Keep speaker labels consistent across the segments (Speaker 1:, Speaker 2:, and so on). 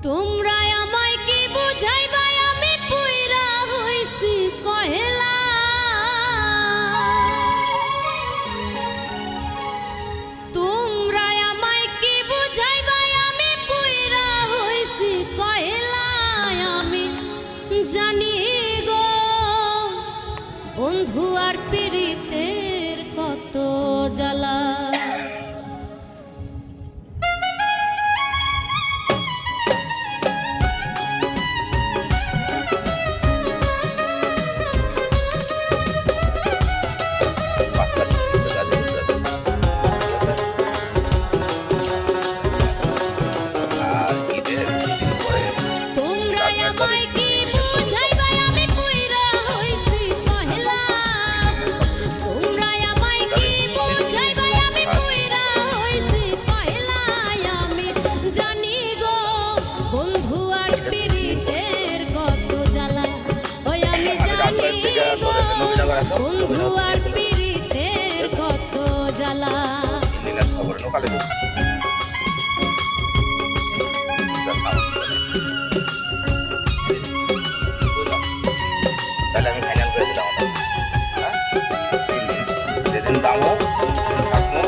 Speaker 1: তোমরা আমায় কি বুঝাইবা আমি পুইরা হইছি কয়লা তোমরা আমায় কি বুঝাইবা আমি পুইরা হইছি কয়লা আমি জানি গো বন্ধু আর পীড়িতের কত জ্বালা বন্ধু আর পীড়িতের কত জ্বালা
Speaker 2: তাহলে আমি ফাইনাল করে দিলাম যেদিন দামও থাকবো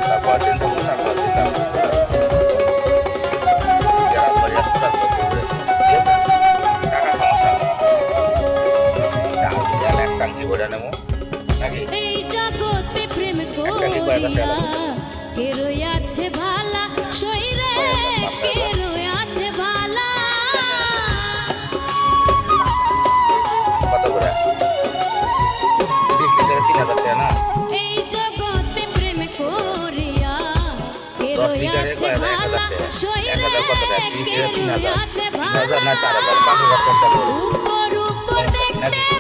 Speaker 2: তারপর দিন থাকবো তারপর দিন দামো
Speaker 1: এই জগতে প্রেম করিয়া কে রইয়াছে ভালা শরীরে কে রইয়াছে ভালা
Speaker 2: কত করে 20 লিটারে 3000 টাকা না
Speaker 1: এই জগতে প্রেম করিয়া কে রইয়াছে ভালা শরীরে কে রইয়াছে ভালা
Speaker 2: না 4000 5000
Speaker 1: উপর উপর দেখতে